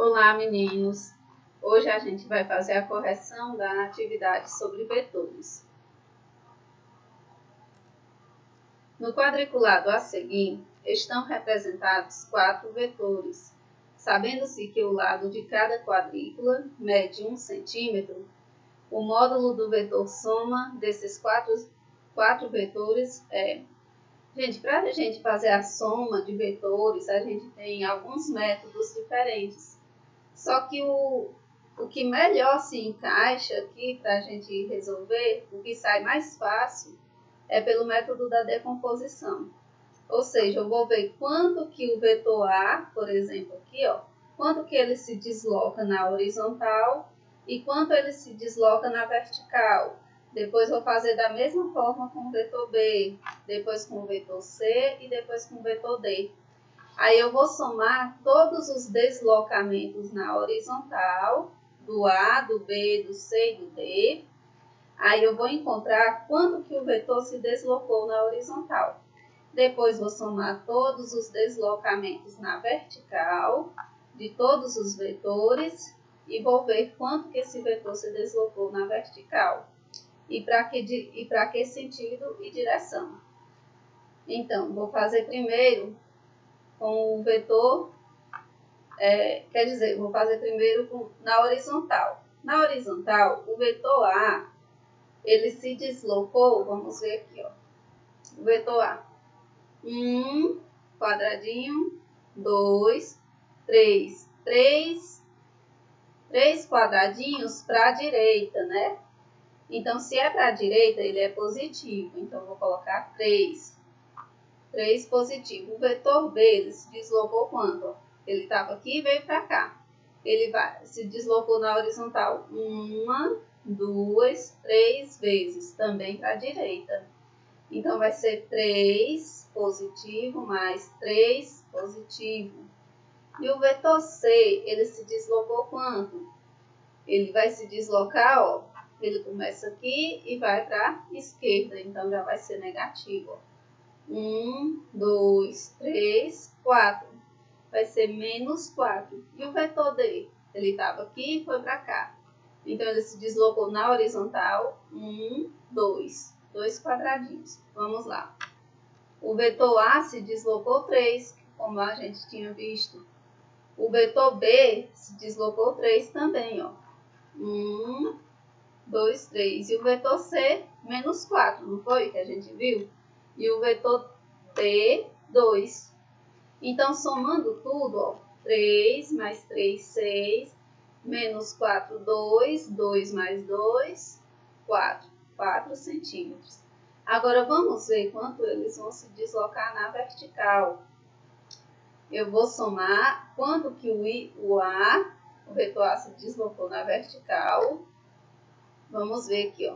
Olá, meninos! Hoje a gente vai fazer a correção da atividade sobre vetores. No quadriculado a seguir, estão representados 4 vetores. Sabendo-se que o lado de cada quadrícula mede 1 centímetro, o módulo do vetor soma desses quatro vetores é... para a gente fazer a soma de vetores, a gente tem alguns métodos diferentes. Só que o que melhor se encaixa aqui para a gente resolver, o que sai mais fácil, é pelo método da decomposição. Ou seja, eu vou ver quanto que o vetor A, por exemplo, aqui, quanto que ele se desloca na horizontal e quanto ele se desloca na vertical. Depois vou fazer da mesma forma com o vetor B, depois com o vetor C e depois com o vetor D. Aí eu vou somar todos os deslocamentos na horizontal, do A, do B, do C e do D. Aí eu vou encontrar quanto que o vetor se deslocou na horizontal. Depois vou somar todos os deslocamentos na vertical, de todos os vetores, e vou ver quanto que esse vetor se deslocou na vertical. E para que sentido e direção. Então, vou fazer primeiro com o vetor, vou fazer primeiro na horizontal. Na horizontal, o vetor A, ele se deslocou, vamos ver aqui, o vetor A. 1, quadradinho, 2, 3. 3 quadradinhos para a direita, né? Então, se é para a direita, ele é positivo. Então, vou colocar 3. 3 positivo. O vetor B, ele se deslocou quanto? Ele estava aqui e veio para cá. Ele se deslocou na horizontal 1, 2, 3 vezes, também para a direita. Então, vai ser 3 positivo mais 3 positivo. E o vetor C, ele se deslocou quanto? Ele vai se deslocar, ele começa aqui e vai para a esquerda, então já vai ser negativo. 1, 2, 3, 4. Vai ser menos 4. E o vetor D? Ele estava aqui e foi para cá. Então, ele se deslocou na horizontal. 1, 2. 2 quadradinhos. Vamos lá. O vetor A se deslocou 3, como a gente tinha visto. O vetor B se deslocou 3 também. 1, 2, 3. E o vetor C, menos 4, não foi que a gente viu? E o vetor D, 2. Então, somando tudo, 3 mais 3, 6, menos 4, 2, 2 mais 2, 4. 4 centímetros. Agora, vamos ver quanto eles vão se deslocar na vertical. Eu vou somar quanto que o vetor A se deslocou na vertical. Vamos ver aqui,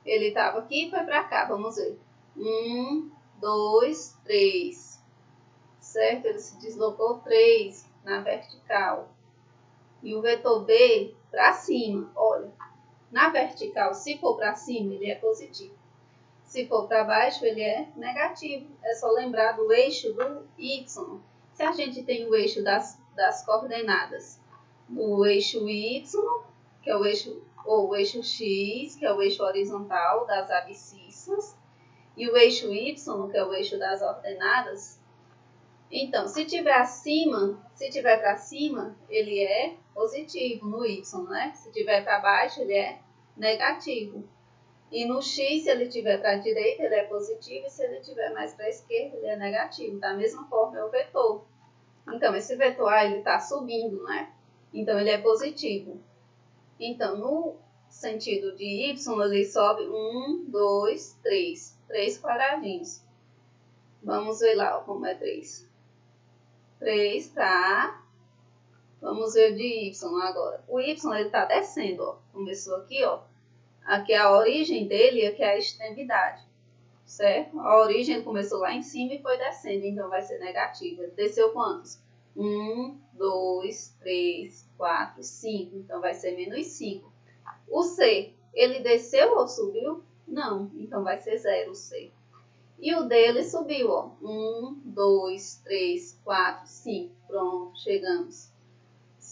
Ele estava aqui e foi para cá, vamos ver. 1, 2, 3. Certo? Ele se deslocou 3 na vertical. E o vetor B para cima. Olha, na vertical, se for para cima, ele é positivo. Se for para baixo, ele é negativo. É só lembrar do eixo do Y. Se a gente tem o eixo das coordenadas, o eixo Y, que é o eixo, ou o eixo X, que é o eixo horizontal das abscissas, e o eixo Y, que é o eixo das ordenadas. Então, se tiver para cima, ele é positivo no Y, né? Se tiver para baixo, ele é negativo. E no X, se ele tiver para a direita, ele é positivo, e se ele tiver mais para a esquerda, ele é negativo. Da mesma forma é o vetor. Então, esse vetor A, ele está subindo, né? Então, ele é positivo. Então, no sentido de Y, ele sobe 1, 2, 3. 3 quadradinhos. Vamos ver lá como é 3. 3 tá. Vamos ver de Y agora. O Y, ele está descendo, Começou aqui, Aqui é a origem dele e aqui é a extremidade, certo? A origem ele começou lá em cima e foi descendo, então vai ser negativo. Ele desceu quantos? 1, 2, 3, 4, 5, então vai ser menos 5. O C, ele desceu ou subiu? Não, então vai ser 0 o C. E o D, ele subiu, 1, 2, 3, 4, 5, pronto, chegamos.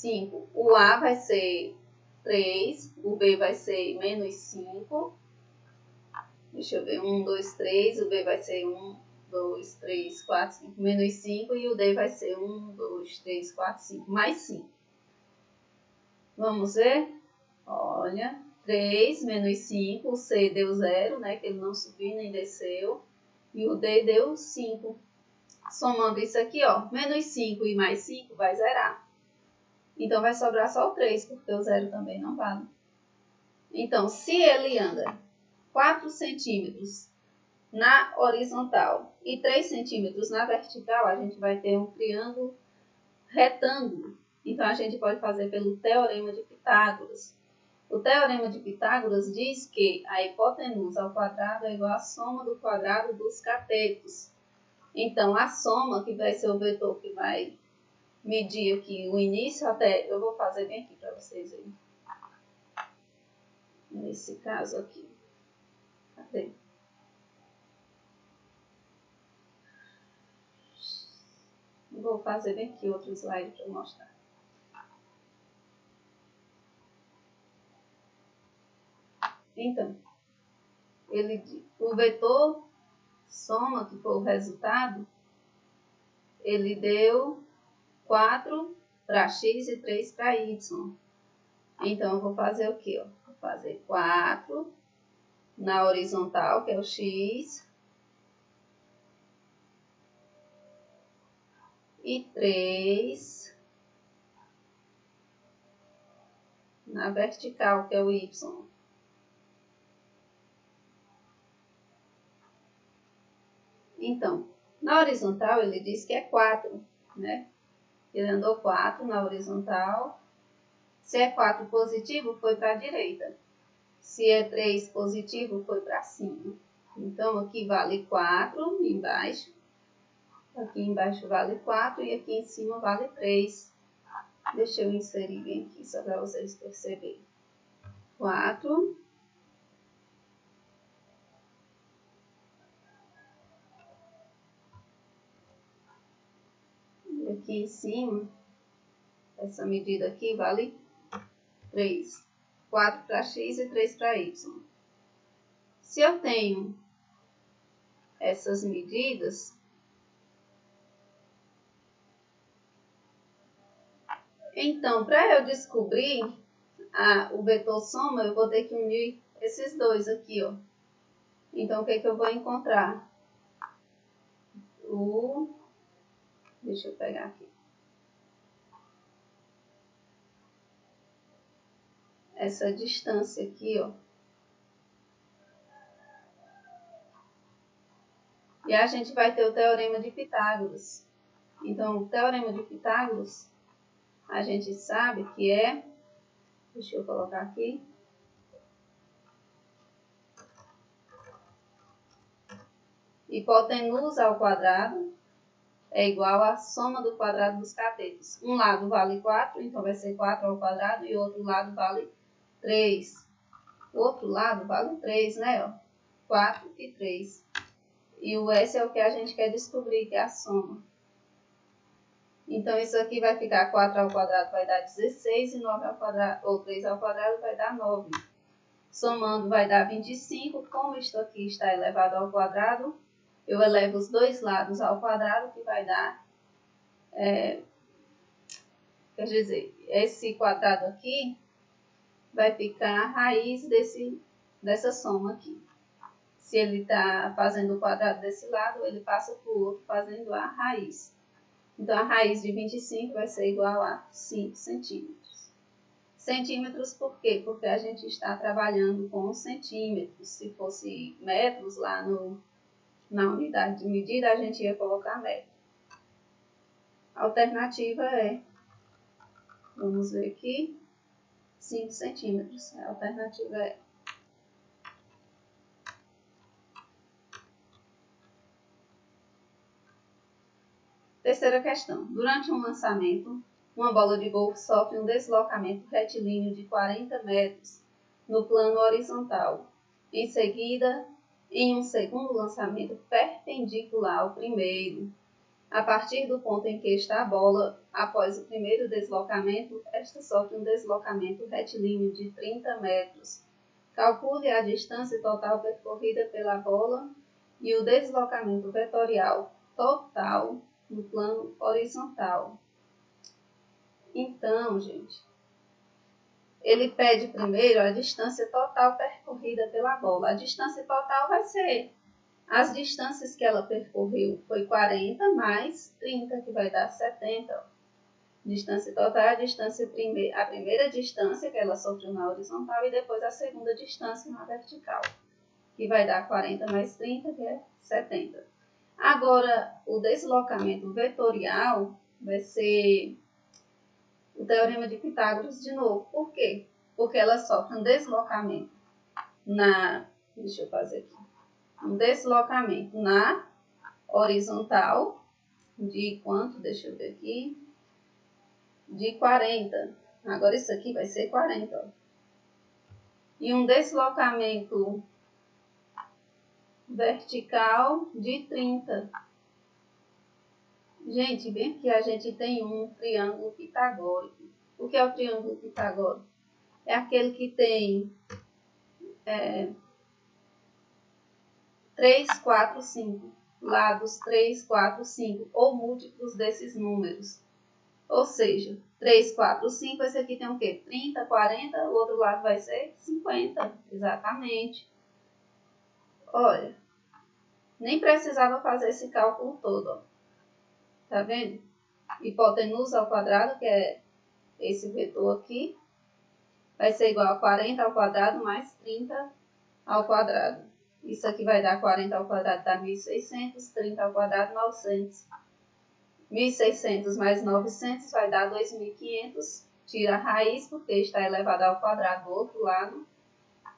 5. O A vai ser 3, o B vai ser menos 5. Deixa eu ver, 1, 2, 3, o B vai ser 1, 2, 3, 4, 5, menos 5, e o D vai ser 1, 2, 3, 4, 5, mais 5. Vamos ver? Olha, 3 menos 5, o C deu 0, né, que ele não subiu nem desceu, e o D deu 5. Somando isso aqui, ó, menos 5 e mais 5 vai zerar. Então, vai sobrar só o 3, porque o 0 também não vale. Então, se ele anda 4 centímetros na horizontal e 3 centímetros na vertical, a gente vai ter um triângulo retângulo. Então, a gente pode fazer pelo Teorema de Pitágoras. O Teorema de Pitágoras diz que a hipotenusa ao quadrado é igual à soma do quadrado dos catetos. Então, a soma, que vai ser o vetor que vai medir aqui o início até... Eu vou fazer bem aqui para vocês verem. Nesse caso aqui. Cadê? Vou fazer bem aqui outro slide para mostrar. Então, o vetor soma, que foi o resultado, ele deu 4 para x e 3 para y. Então, eu vou fazer o quê? Vou fazer 4 na horizontal, que é o x, e 3 na vertical, que é o y. Então, na horizontal ele diz que é 4, né? Ele andou 4 na horizontal. Se é 4 positivo, foi para a direita. Se é 3 positivo, foi para cima. Então, aqui vale 4 embaixo. Aqui embaixo vale 4 e aqui em cima vale 3. Deixa eu inserir bem aqui, só para vocês perceberem. 4. E aqui em cima, essa medida aqui vale 3. 4 para x e 3 para y. Se eu tenho essas medidas, então, para eu descobrir o vetor soma, eu vou ter que unir esses dois aqui, ó. Então, o que eu vou encontrar? Deixa eu pegar aqui. Essa distância aqui, ó. E a gente vai ter o Teorema de Pitágoras. Então, o Teorema de Pitágoras, a gente sabe que é... Deixa eu colocar aqui. Hipotenusa ao quadrado é igual à soma do quadrado dos catetos. Um lado vale 4, então vai ser 4 ao quadrado, e o outro lado vale 3. O outro lado vale 3, né? Ó, 4 e 3. E o S é o que a gente quer descobrir, que é a soma. Então, isso aqui vai ficar 4 ao quadrado vai dar 16, e 9 ao quadrado, ou 3 ao quadrado vai dar 9. Somando vai dar 25. Como isto aqui está elevado ao quadrado, eu elevo os dois lados ao quadrado, que vai dar... quer dizer, esse quadrado aqui vai ficar a raiz dessa soma aqui. Se ele está fazendo o quadrado desse lado, ele passa para o outro fazendo a raiz. Então, a raiz de 25 vai ser igual a 5 centímetros. Centímetros por quê? Porque a gente está trabalhando com centímetros. Se fosse metros lá na unidade de medida, a gente ia colocar metro. A alternativa é, vamos ver aqui, 5 centímetros. A alternativa é... Terceira questão. Durante um lançamento, uma bola de golfe sofre um deslocamento retilíneo de 40 metros no plano horizontal. Em seguida, em um segundo lançamento perpendicular ao primeiro, A partir do ponto em que está a bola, após o primeiro deslocamento, esta sofre um deslocamento retilíneo de 30 metros. Calcule a distância total percorrida pela bola e o deslocamento vetorial total no plano horizontal. Então, gente, ele pede primeiro a distância total percorrida pela bola. A distância total vai ser as distâncias que ela percorreu. Foi 40 mais 30, que vai dar 70. Distância total é a primeira distância que ela sofreu na horizontal e depois a segunda distância na vertical, que vai dar 40 mais 30, que é 70. Agora, o deslocamento vetorial vai ser o teorema de Pitágoras de novo. Por quê? Porque ela sofre um deslocamento deixa eu fazer aqui. Um deslocamento na horizontal de quanto? Deixa eu ver aqui. De 40. Agora isso aqui vai ser 40. Ó. E um deslocamento vertical de 30. Gente, bem aqui a gente tem um triângulo pitagórico. O que é o triângulo pitagórico? É aquele que tem 3, 4, 5. Lados 3, 4, 5. Ou múltiplos desses números. Ou seja, 3, 4, 5. Esse aqui tem o quê? 30, 40. O outro lado vai ser 50. Exatamente. Olha, nem precisava fazer esse cálculo todo. Ó. Tá vendo? Hipotenusa ao quadrado, que é esse vetor aqui, vai ser igual a 40 ao quadrado mais 30 ao quadrado. Isso aqui vai dar 40 ao quadrado, dá 1.600, 30 ao quadrado, 900. 1.600 mais 900 vai dar 2.500. Tira a raiz, porque está elevado ao quadrado do outro lado,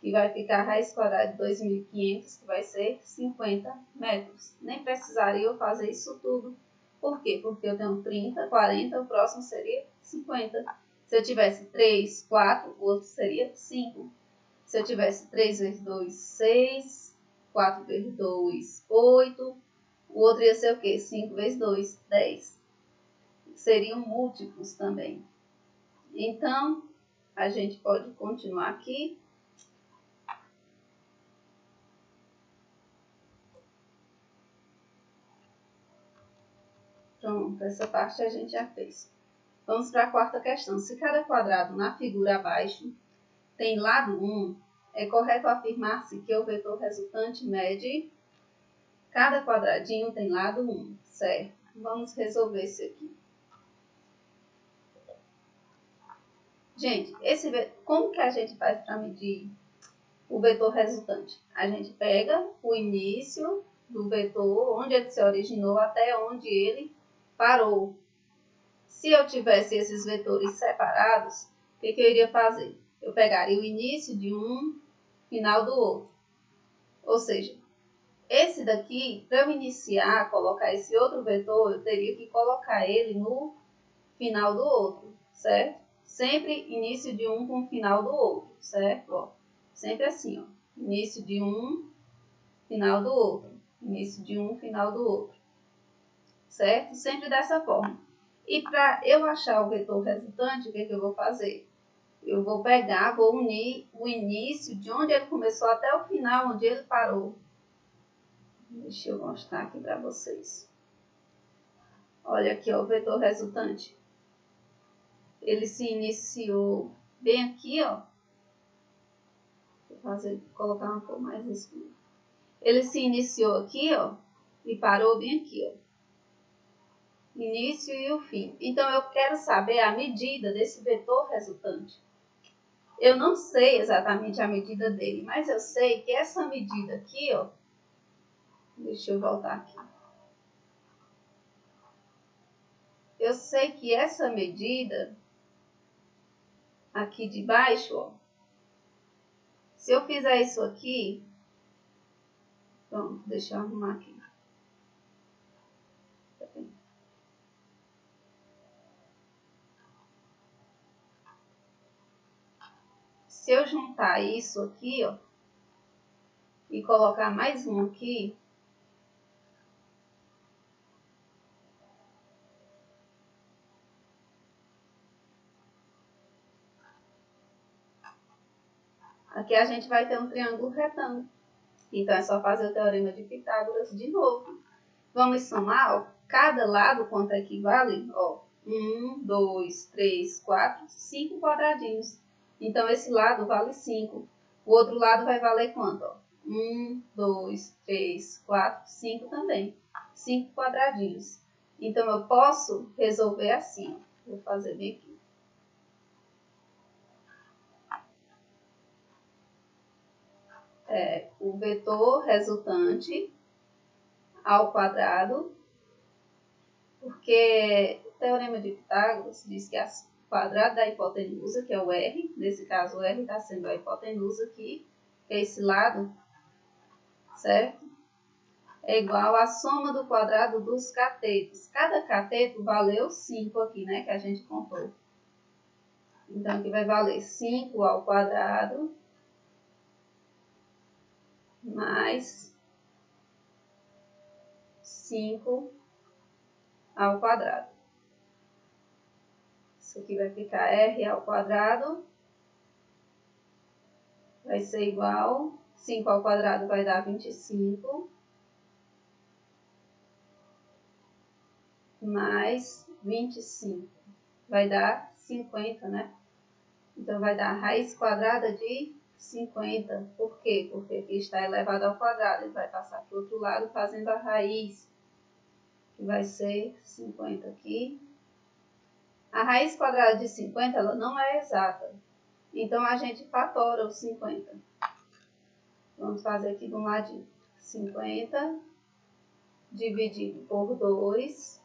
que vai ficar a raiz quadrada de 2.500, que vai ser 50 metros. Nem precisaria eu fazer isso tudo. Por quê? Porque eu tenho 30, 40, o próximo seria 50. Se eu tivesse 3, 4, o outro seria 5. Se eu tivesse 3 vezes 2, 6. 4 vezes 2, 8. O outro ia ser o quê? 5 vezes 2, 10. Seriam múltiplos também. Então, a gente pode continuar aqui. Pronto, essa parte a gente já fez. Vamos para a quarta questão. Se cada quadrado na figura abaixo tem lado 1, é correto afirmar-se que o vetor resultante mede cada quadradinho tem lado 1, certo? Vamos resolver isso aqui. Gente, como que a gente faz para medir o vetor resultante? A gente pega o início do vetor, onde ele se originou, até onde ele parou. Se eu tivesse esses vetores separados, o que eu iria fazer? Eu pegaria o início de um, final do outro. Ou seja, esse daqui, para eu iniciar, colocar esse outro vetor, eu teria que colocar ele no final do outro, certo? Sempre início de um com final do outro, certo? Ó, sempre assim, ó. Início de um, final do outro. Início de um, final do outro. Certo? Sempre dessa forma. E para eu achar o vetor resultante, o que eu vou fazer? Eu vou pegar, vou unir o início de onde ele começou até o final, onde ele parou. Deixa eu mostrar aqui para vocês. Olha aqui, ó, o vetor resultante. Ele se iniciou bem aqui, ó. Vou colocar uma cor mais escura. Ele se iniciou aqui, ó, e parou bem aqui, ó. Início e o fim. Então, eu quero saber a medida desse vetor resultante. Eu não sei exatamente a medida dele, mas eu sei que essa medida aqui, ó. Deixa eu voltar aqui. Eu sei que essa medida aqui de baixo, ó. Se eu fizer isso aqui, pronto, deixa eu arrumar aqui. Se eu juntar isso aqui, ó, e colocar mais um aqui, Aqui a gente vai ter um triângulo retângulo. Então, é só fazer o teorema de Pitágoras de novo. Vamos somar, ó, cada lado quanto equivale, ó, 1, 2, 3, 4, 5 quadradinhos. Então, esse lado vale 5. O outro lado vai valer quanto? Ó? 1, 2, 3, 4, 5 também. 5 quadradinhos. Então, eu posso resolver assim, ó. Vou fazer bem aqui. O vetor resultante ao quadrado, porque o teorema de Pitágoras diz que o quadrado da hipotenusa, que é o R, nesse caso o R está sendo a hipotenusa aqui, que é esse lado, certo? É igual à soma do quadrado dos catetos. Cada cateto valeu 5 aqui, né, que a gente contou. Então, aqui vai valer 5 ao quadrado mais 5 ao quadrado. Isso aqui vai ficar R ao quadrado. Vai ser igual, 5 ao quadrado vai dar 25. Mais 25. Vai dar 50, né? Então, vai dar a raiz quadrada de 50. Por quê? Porque aqui está elevado ao quadrado. Ele vai passar para o outro lado fazendo a raiz, que vai ser 50 aqui. A raiz quadrada de 50, ela não é exata. Então, a gente fatora os 50. Vamos fazer aqui de um ladinho. 50 dividido por 2.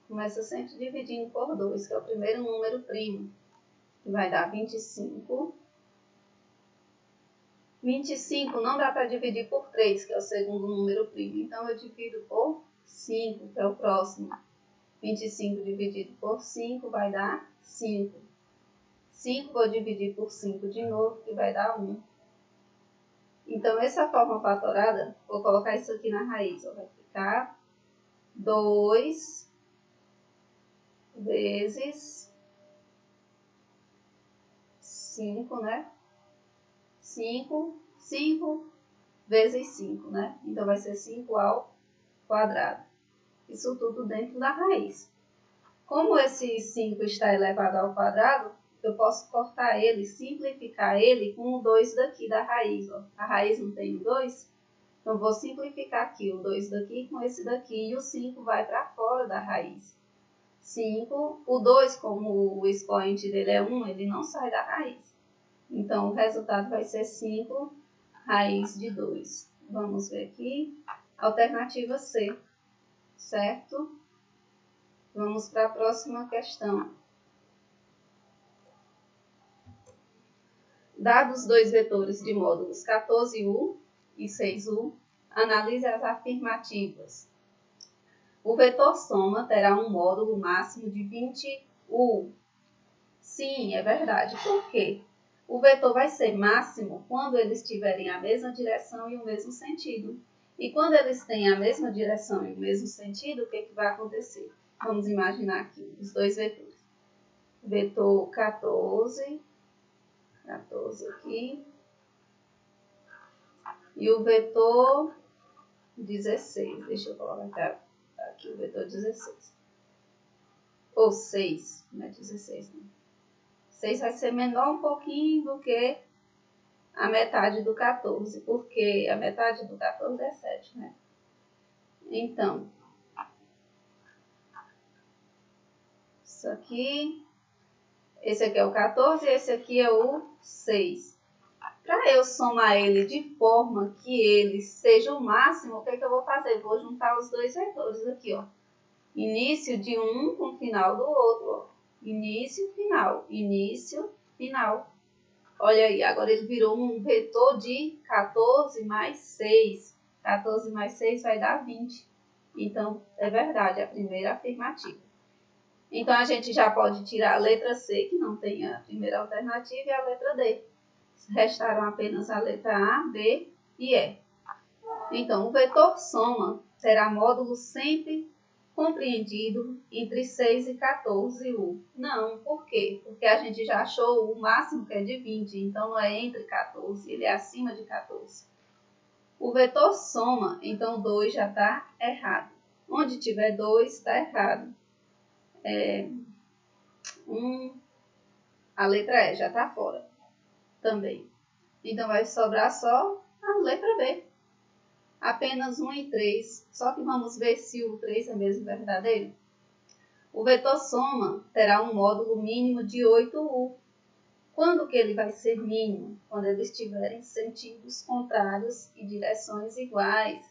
Começa sempre dividindo por 2, que é o primeiro número primo. Que vai dar 25. 25 não dá para dividir por 3, que é o segundo número primo. Então, eu divido por 5, que é o próximo. 25 dividido por 5 vai dar 5. 5 vou dividir por 5 de novo, que vai dar 1. Então, essa forma fatorada, vou colocar isso aqui na raiz. Ó, vai ficar 2 vezes 5, né? 5 vezes 5, né? Então, vai ser 5 ao quadrado. Isso tudo dentro da raiz. Como esse 5 está elevado ao quadrado, eu posso cortar ele, simplificar ele com o 2 daqui da raiz. Ó. A raiz não tem o 2, então vou simplificar aqui o 2 daqui com esse daqui e o 5 vai para fora da raiz. 5, o 2, como o expoente dele é 1, ele não sai da raiz. Então, o resultado vai ser 5 raiz de 2. Vamos ver aqui. Alternativa C, certo? Vamos para a próxima questão. Dados dois vetores de módulos 14U e 6U, analise as afirmativas. O vetor soma terá um módulo máximo de 20U. Sim, é verdade. Por quê? O vetor vai ser máximo quando eles tiverem a mesma direção e o mesmo sentido. E quando eles têm a mesma direção e o mesmo sentido, o que vai acontecer? Vamos imaginar aqui os dois vetores. Vetor 14 aqui, e o vetor 16. Deixa eu colocar aqui o vetor 16. Ou 6, não é 16, não. 6 vai ser menor um pouquinho do que a metade do 14, porque a metade do 14 é 7, né? Então, isso aqui, esse aqui é o 14 e esse aqui é o 6. Para eu somar ele de forma que ele seja o máximo, o que eu vou fazer? Vou juntar os dois vetores aqui, ó. Início de um com o final do outro, ó. Início, final. Início, final. Olha aí, agora ele virou um vetor de 14 mais 6. 14 mais 6 vai dar 20. Então, é verdade, a primeira afirmativa. Então, a gente já pode tirar a letra C, que não tem a primeira alternativa, e a letra D. Restaram apenas a letra A, B e E. Então, o vetor soma será módulo sempre compreendido entre 6 e 14U. Não, por quê? Porque a gente já achou o máximo que é de 20, então não é entre 14, ele é acima de 14. O vetor soma, então 2 já está errado. Onde tiver 2, está errado. A letra E já está fora também. Então vai sobrar só a letra B. Apenas 1 e 3, só que vamos ver se o 3 é mesmo verdadeiro. O vetor soma terá um módulo mínimo de 8U. Quando que ele vai ser mínimo? Quando eles tiverem sentidos contrários e direções iguais.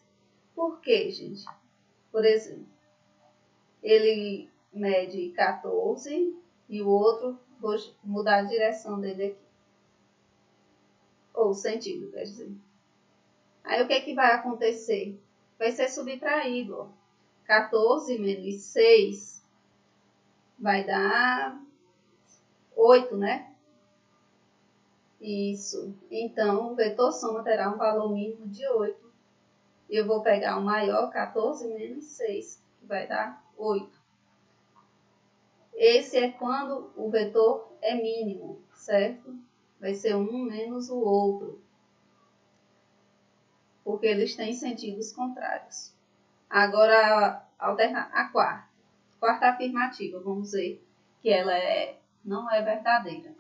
Por quê, gente? Por exemplo, ele mede 14 e o outro, vou mudar a direção dele aqui. Ou sentido, quer dizer. Aí o que é que vai acontecer? Vai ser subtraído. Ó. 14 menos 6 vai dar 8, né? Isso. Então, o vetor soma terá um valor mínimo de 8. Eu vou pegar o maior, 14 menos 6, que vai dar 8. Esse é quando o vetor é mínimo, certo? Vai ser um menos o outro. Porque eles têm sentidos contrários. Agora, a quarta. Quarta afirmativa, vamos ver que ela não é verdadeira.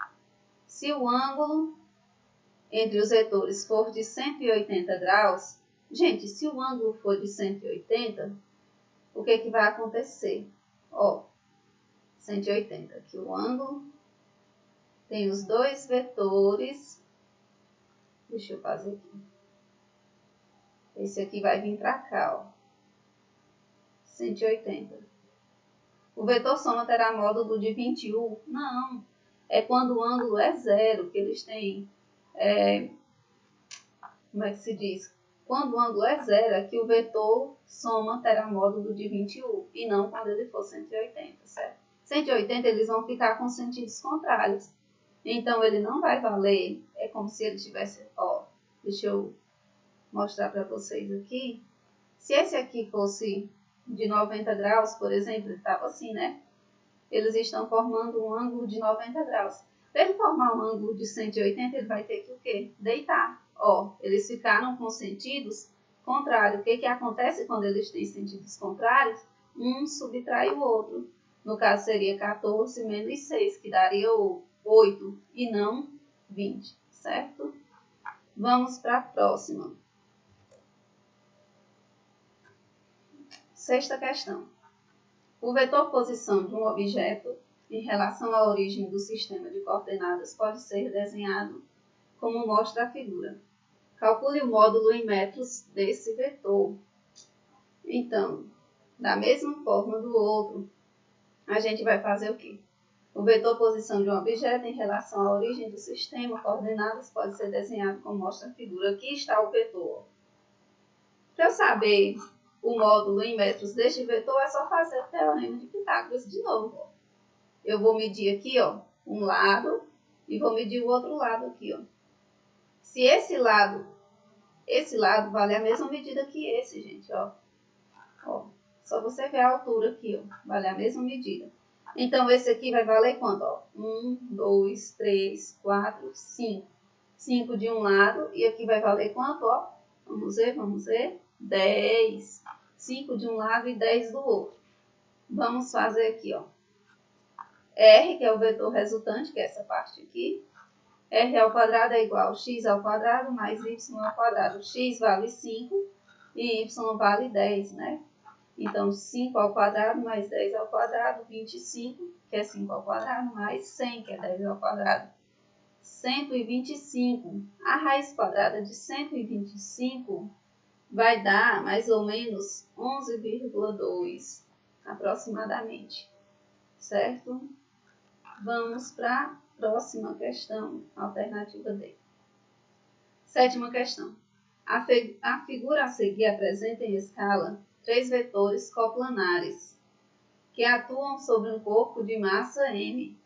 Se o ângulo entre os vetores for de 180 graus, gente, se o ângulo for de 180, o que que vai acontecer? Ó, 180, aqui o ângulo tem os dois vetores. Deixa eu fazer aqui. Esse aqui vai vir para cá, ó. 180. O vetor soma terá módulo de 20U? Não. É quando o ângulo é zero, que eles têm... como é que se diz? Quando o ângulo é zero, é que o vetor soma terá módulo de 20U. E não quando ele for 180, certo? 180 eles vão ficar com sentidos contrários. Então ele não vai valer. É como se ele tivesse... Ó, deixa eu mostrar para vocês aqui. Se esse aqui fosse de 90 graus, por exemplo, ele estava assim, né? Eles estão formando um ângulo de 90 graus. Para ele formar um ângulo de 180, ele vai ter que o quê? Deitar. Ó, eles ficaram com sentidos contrários. O que que acontece quando eles têm sentidos contrários? Um subtrai o outro. No caso, seria 14 menos 6, que daria 8 e não 20, certo? Vamos para a próxima. Sexta questão. O vetor posição de um objeto em relação à origem do sistema de coordenadas pode ser desenhado como mostra a figura. Calcule o módulo em metros desse vetor. Então, da mesma forma do outro, a gente vai fazer o quê? O vetor posição de um objeto em relação à origem do sistema coordenadas pode ser desenhado como mostra a figura. Aqui está o vetor. Para eu saber o módulo em metros deste vetor, é só fazer o teorema de Pitágoras de novo. Ó. Eu vou medir aqui, ó, um lado e vou medir o outro lado aqui, ó. Se esse lado vale a mesma medida que esse, gente, ó. Ó, só você ver a altura aqui, ó, vale a mesma medida. Então, esse aqui vai valer quanto, ó? 1, 2, 3, 4, 5. 5 de um lado e aqui vai valer quanto, ó? Vamos ver. 10. 5 de um lado e 10 do outro. Vamos fazer aqui, ó. R, que é o vetor resultante, que é essa parte aqui. R ao quadrado é igual a x ao quadrado mais y ao quadrado. X vale 5 e y vale 10, né? Então, 5 ao quadrado mais 10 ao quadrado, 25, que é 5 ao quadrado, mais 100, que é 10 ao quadrado. 125. A raiz quadrada de 125 vai dar mais ou menos 11,2 aproximadamente, certo? Vamos para a próxima questão, alternativa D. Sétima questão. A figura a seguir apresenta em escala 3 vetores coplanares que atuam sobre um corpo de massa m.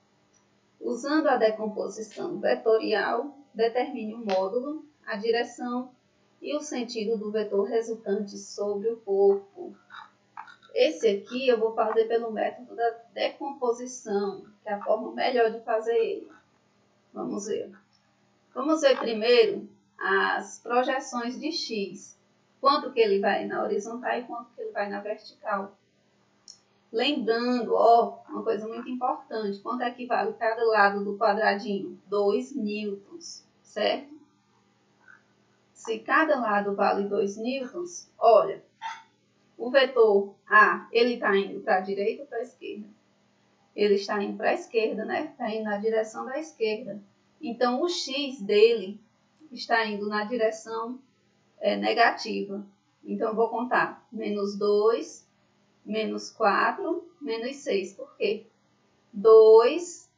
Usando a decomposição vetorial, determine o módulo, a direção e o sentido do vetor resultante sobre o corpo. Esse aqui eu vou fazer pelo método da decomposição, que é a forma melhor de fazer ele. Vamos ver. Vamos ver primeiro as projeções de x. Quanto que ele vai na horizontal e quanto que ele vai na vertical. Lembrando, ó, uma coisa muito importante, quanto é que vale cada lado do quadradinho? 2 newtons, certo? Se cada lado vale 2 newtons, olha, o vetor A, ele está indo para a direita ou para a esquerda? Ele está indo para a esquerda, né? Está indo na direção da esquerda. Então, o x dele está indo na direção negativa. Então, eu vou contar menos 2, menos 4, menos 6. Por quê? 2,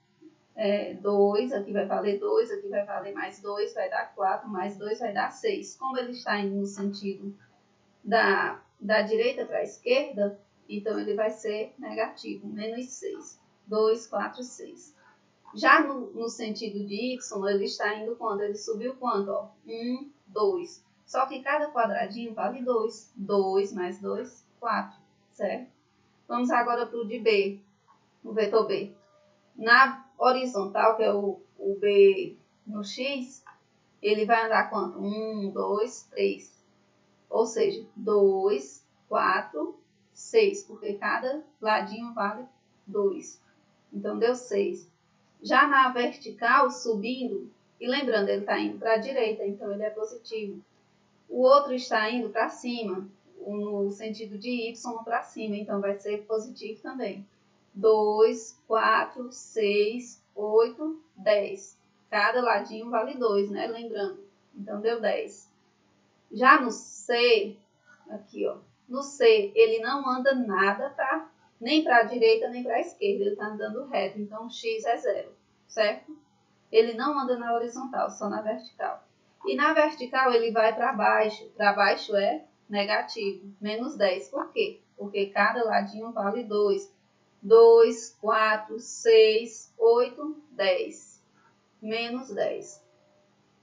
aqui vai valer 2, aqui vai valer mais 2, vai dar 4, mais 2 vai dar 6. Como ele está indo no sentido da direita para a esquerda, então ele vai ser negativo, menos 6. 2, 4, 6. Já no sentido de y, ele está indo quando? Ele subiu quanto? 1, 2. Só que cada quadradinho vale 2. 2 mais 2, 4, certo? Vamos agora para o de B, o vetor B. Na horizontal, que é o B no x, ele vai andar quanto? 1, 2, 3. Ou seja, 2, 4, 6, porque cada ladinho vale 2. Então, deu 6. Já na vertical, subindo, e lembrando, ele está indo para a direita, então ele é positivo. O outro está indo para cima, no sentido de y para cima, então vai ser positivo também. 2, 4, 6, 8, 10. Cada ladinho vale 2, né? Lembrando. Então, deu 10. Já no C, aqui, ó. No C, ele não anda nada nem para a direita, nem para a esquerda. Ele está andando reto, então x é 0, certo? Ele não anda na horizontal, só na vertical. E na vertical ele vai para baixo. Para baixo é negativo, menos 10. Por quê? Porque cada ladinho vale 2. 2, 4, 6, 8, 10. Menos 10.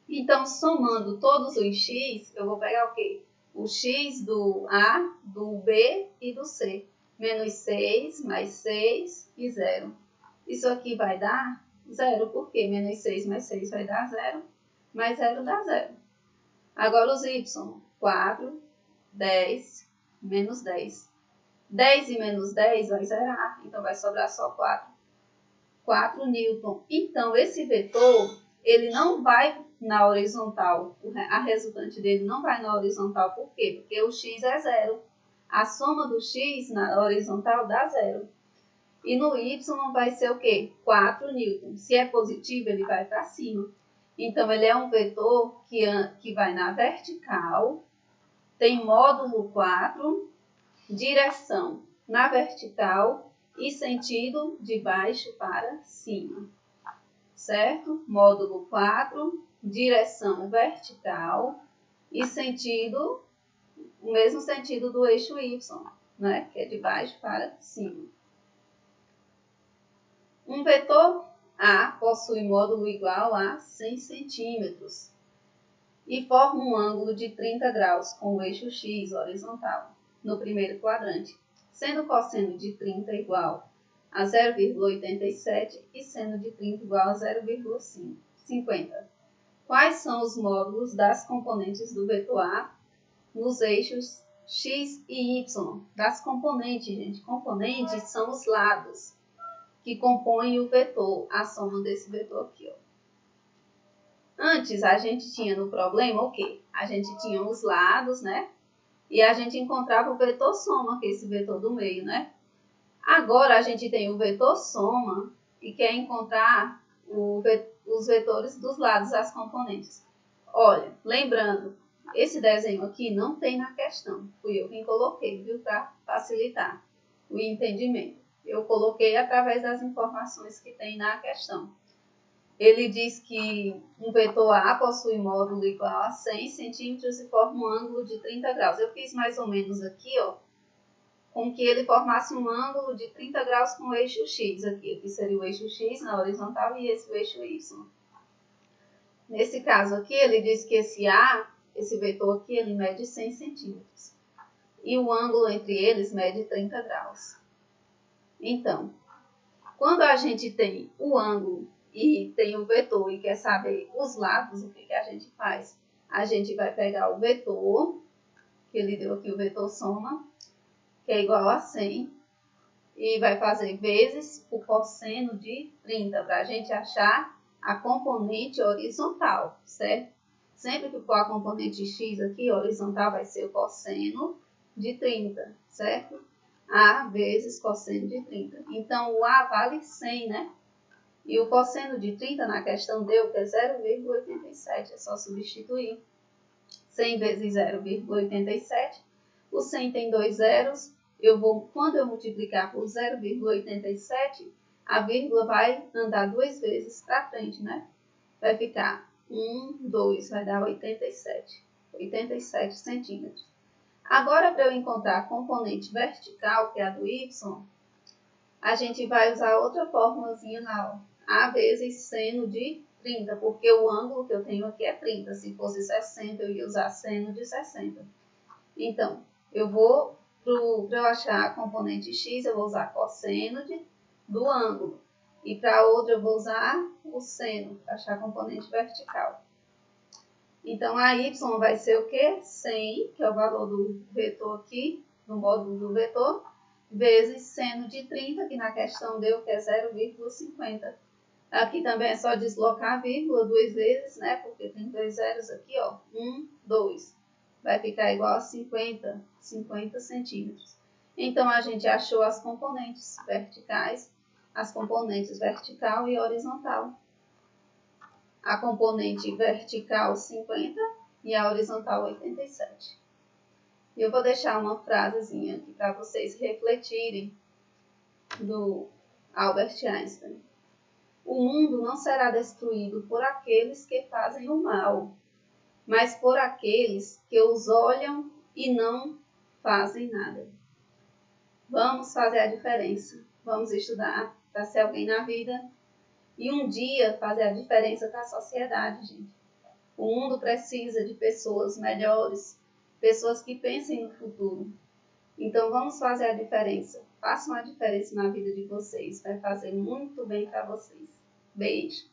Então, somando todos os x, eu vou pegar o quê? O x do A, do B e do C. Menos 6, mais 6 e 0. Isso aqui vai dar 0, por quê? Menos 6 mais 6 vai dar 0, mais 0 dá 0. Agora os y, 4, 10, menos 10. 10 e menos 10 vai zerar, então vai sobrar só 4. 4 newton. Então, esse vetor, ele não vai na horizontal, a resultante dele não vai na horizontal, por quê? Porque o x é 0. A soma do x na horizontal dá 0. E no y vai ser o quê? 4 newton. Se é positivo, ele vai para cima. Então, ele é um vetor que vai na vertical, tem módulo 4, direção na vertical e sentido de baixo para cima. Certo? Módulo 4, direção vertical e sentido, o mesmo sentido do eixo y, né? Que é de baixo para cima. Um vetor A possui módulo igual a 100 centímetros e forma um ângulo de 30 graus com o eixo x horizontal no primeiro quadrante, sendo o cosseno de 30 igual a 0,87 e seno de 30 igual a 0,50. Quais são os módulos das componentes do vetor A nos eixos x e y? Das componentes, gente. Componentes são os lados que compõem o vetor, a soma desse vetor aqui, ó. Antes, a gente tinha no problema o quê? A gente tinha os lados, né? E a gente encontrava o vetor soma, que é esse vetor do meio, né? Agora, a gente tem o vetor soma e quer encontrar os vetores dos lados, as componentes. Olha, lembrando, esse desenho aqui não tem na questão. Fui eu quem coloquei, viu? Para facilitar o entendimento. Eu coloquei através das informações que tem na questão. Ele diz que um vetor A possui módulo igual a 100 centímetros e forma um ângulo de 30 graus. Eu fiz mais ou menos aqui, ó, com que ele formasse um ângulo de 30 graus com o eixo X aqui. Aqui seria o eixo X na horizontal e esse o eixo Y. Nesse caso aqui, ele diz que esse A, esse vetor aqui, ele mede 100 centímetros. e o ângulo entre eles mede 30 graus. Então, quando a gente tem o ângulo e tem o vetor e quer saber os lados, o que a gente faz? A gente vai pegar o vetor, que ele deu aqui o vetor soma, que é igual a 100, e vai fazer vezes o cosseno de 30, para a gente achar a componente horizontal, certo? Sempre que for a componente x aqui, horizontal, vai ser o cosseno de 30, certo? A vezes cosseno de 30. Então, o A vale 100, né? E o cosseno de 30 na questão deu que é 0,87, é só substituir. 100 vezes 0,87, o 100 tem dois zeros, quando eu multiplicar por 0,87, a vírgula vai andar duas vezes para frente, né? Vai ficar 1, 2, vai dar 87 centímetros. Agora, para eu encontrar a componente vertical, que é a do y, a gente vai usar outra formulazinha lá, ó. A vezes seno de 30, porque o ângulo que eu tenho aqui é 30. Se fosse 60, eu ia usar seno de 60. Então, para eu achar a componente x, eu vou usar cosseno do ângulo. E para outra, eu vou usar o seno, para achar a componente vertical. Então, a y vai ser o quê? 100, que é o valor do vetor aqui, no módulo do vetor, vezes seno de 30, que na questão deu que é 0,50. Aqui também é só deslocar a vírgula duas vezes, né? Porque tem dois zeros aqui, ó. 1, 2. Vai ficar igual a 50 centímetros. Então, a gente achou as componentes verticais, as componentes vertical e horizontal. A componente vertical 50 e a horizontal 87. E eu vou deixar uma frasezinha aqui para vocês refletirem do Albert Einstein. O mundo não será destruído por aqueles que fazem o mal, mas por aqueles que os olham e não fazem nada. Vamos fazer a diferença. Vamos estudar para ser alguém na vida e um dia fazer a diferença para a sociedade, gente. O mundo precisa de pessoas melhores, pessoas que pensem no futuro. Então vamos fazer a diferença. Façam a diferença na vida de vocês. Vai fazer muito bem para vocês. Beijo!